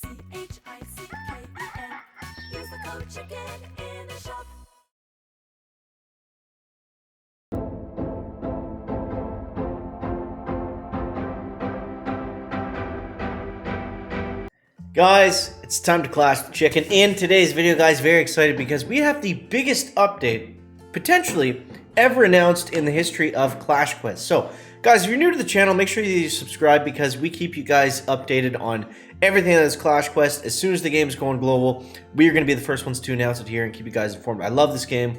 Use the code CHICKEN in the shop. Guys, it's time to Clash with Chicken. In today's video, guys, very excited because we have the biggest update, potentially, ever announced in the history of Clash Quest. So, guys, if you're new to the channel, make sure you subscribe because we keep you guys updated on everything that is Clash Quest. As soon as the game is going global, we are going to be the first ones to announce it here and keep you guys informed. I love this game.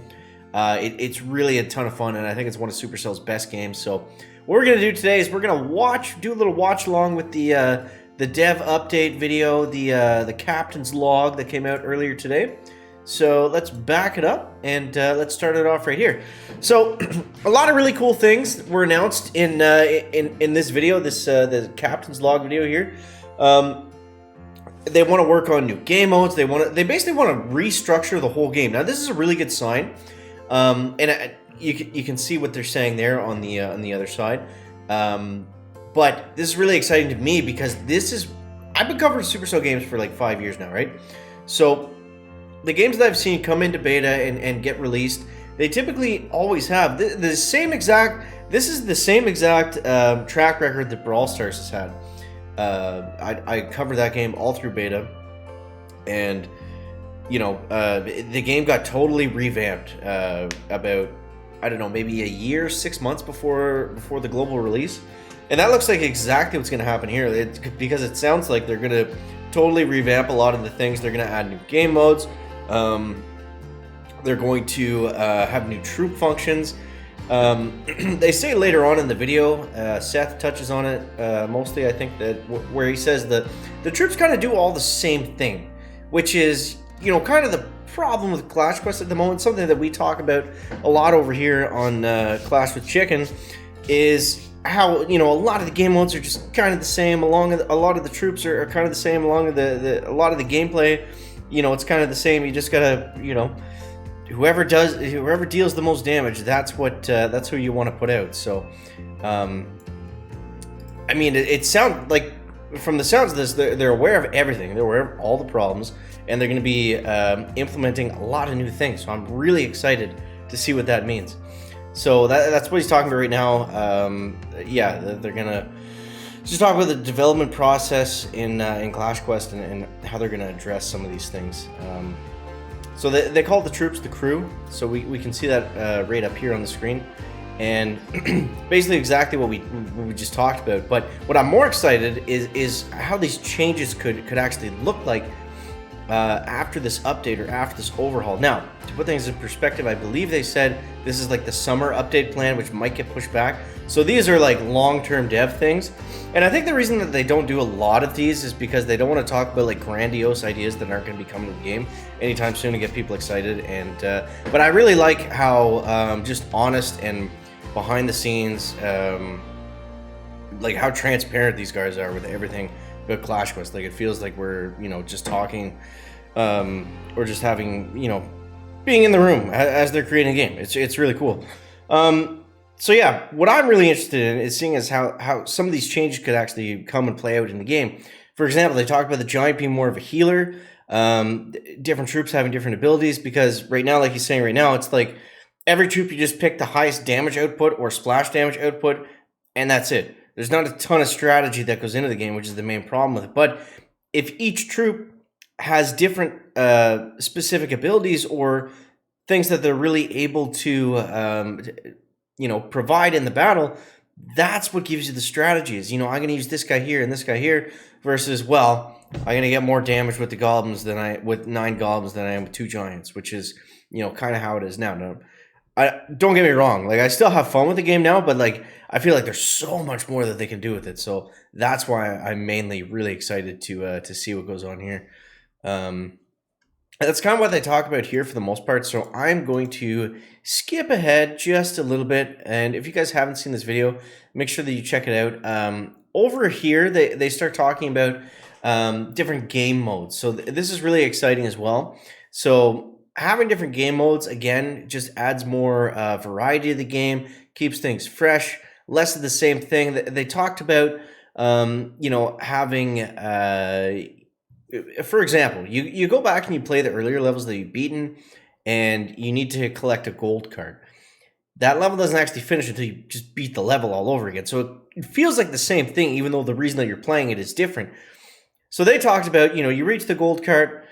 It's really a ton of fun, and I think it's one of Supercell's best games. So, what we're going to do today is we're going to do a little watch along with the dev update video, the captain's log that came out earlier today. So let's back it up and let's start it off right here. So a lot of really cool things were announced in this video, the captain's log video here. They want to work on new game modes. They basically want to restructure the whole game. Now this is a really good sign, and you can see what they're saying there on the other side. But this is really exciting to me because I've been covering Supercell games for like 5 years now, right? So the games that I've seen come into beta and get released, they typically always have this is the same exact track record that Brawl Stars has had. I covered that game all through beta, and you know, the game got totally revamped about, I don't know, maybe a year, 6 months before the global release. And that looks like exactly what's going to happen here, because it sounds like they're going to totally revamp a lot of the things. They're going to add new game modes. They're going to have new troop functions. They say later on in the video, Seth touches on it mostly, I think, that where he says that the troops kind of do all the same thing, which is, you know, kind of the problem with Clash Quest at the moment. Something that we talk about a lot over here on Clash with Chicken is how, you know, a lot of the game modes are just kind of the same. A lot of the troops are kind of the same. A lot of the gameplay, you know, it's kind of the same. You just gotta, you know, whoever deals the most damage, that's who you want to put out. So, I mean, it sounds like, from the sounds of this, they're aware of everything. They're aware of all the problems, and they're going to be implementing a lot of new things. So I'm really excited to see what that means. So that's what he's talking about right now. Yeah, they're gonna just talk about the development process in Clash Quest and how they're gonna address some of these things. So they call the troops the crew. So we can see that right up here on the screen, and basically exactly what we just talked about. But what I'm more excited is how these changes could actually look like after this update or after this overhaul. Now, to put things in perspective, I believe they said this is like the summer update plan, which might get pushed back. So these are like long-term dev things. And I think the reason that they don't do a lot of these is because they don't want to talk about like grandiose ideas that aren't going to be coming to the game anytime soon to get people excited. And but I really like how just honest and behind the scenes, like how transparent these guys are with everything about Clash Quest. Like, it feels like we're, you know, just talking or just having, you know, being in the room as they're creating a game. It's really cool. So yeah, what I'm really interested in is seeing as how some of these changes could actually come and play out in the game. For example, they talk about the giant being more of a healer, different troops having different abilities, because right now, like he's saying right now, it's like every troop you just pick the highest damage output or splash damage output, and that's it. There's not a ton of strategy that goes into the game, which is the main problem with it. But if each troop has different specific abilities or things that they're really able to, you know, provide in the battle, that's what gives you the strategies. You know, I'm going to use this guy here and this guy here versus, well, I'm going to get more damage with the goblins with 9 goblins than I am with 2 giants, which is, you know, kind of how it is now. Now, don't get me wrong, like, I still have fun with the game now, but like, I feel like there's so much more that they can do with it. So that's why I'm mainly really excited to see what goes on here. That's kind of what they talk about here for the most part. So I'm going to skip ahead just a little bit. And if you guys haven't seen this video, make sure that you check it out. Over here, they start talking about different game modes. So this is really exciting as well. So having different game modes, again, just adds more variety to the game, keeps things fresh, less of the same thing. They talked about, you know, having for example, you go back and you play the earlier levels that you've beaten, and you need to collect a gold card. That level doesn't actually finish until you just beat the level all over again. So it feels like the same thing, even though the reason that you're playing it is different. So they talked about, you reach the gold card,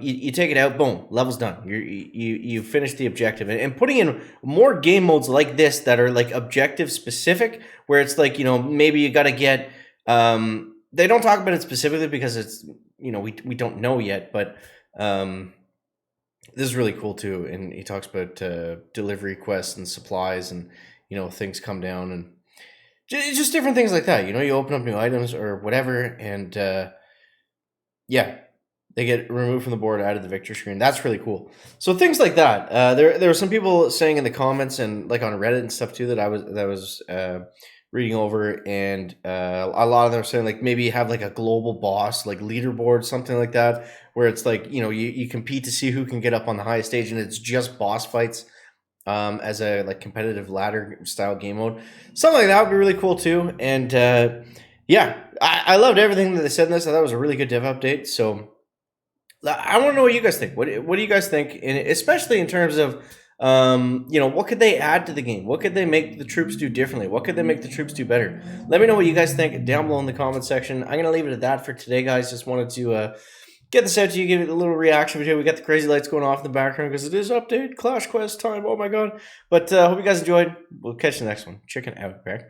you take it out, boom, level's done. You finish the objective, and putting in more game modes like this that are like objective specific, where it's like, maybe you got to get. They don't talk about it specifically because it's we don't know yet, but this is really cool too. And he talks about delivery quests and supplies, and things come down, and just different things like that. You open up new items or whatever, and yeah, they get removed from the board, out of the victory screen. That's really cool. So things like that. There were some people saying in the comments and like on Reddit and stuff too that I was reading over, and a lot of them are saying like maybe have like a global boss, like leaderboard, something like that, where it's like you compete to see who can get up on the highest stage, and it's just boss fights. As a like competitive ladder style game mode, something like that would be really cool too. And yeah, I loved everything that they said in this. I thought it was a really good dev update. So I want to know what you guys think. What do you guys think, and especially in terms of what could they add to the game? What could they make the troops do differently? What could they make the troops do better? Let me know what you guys think down below in the comment section. I'm gonna leave it at that for today, guys. Just wanted to get this out to you, give it a little reaction video. We got the crazy lights going off in the background because it is update Clash Quest time. Oh my god. But hope you guys enjoyed. We'll catch you the next one. Chicken out. Back.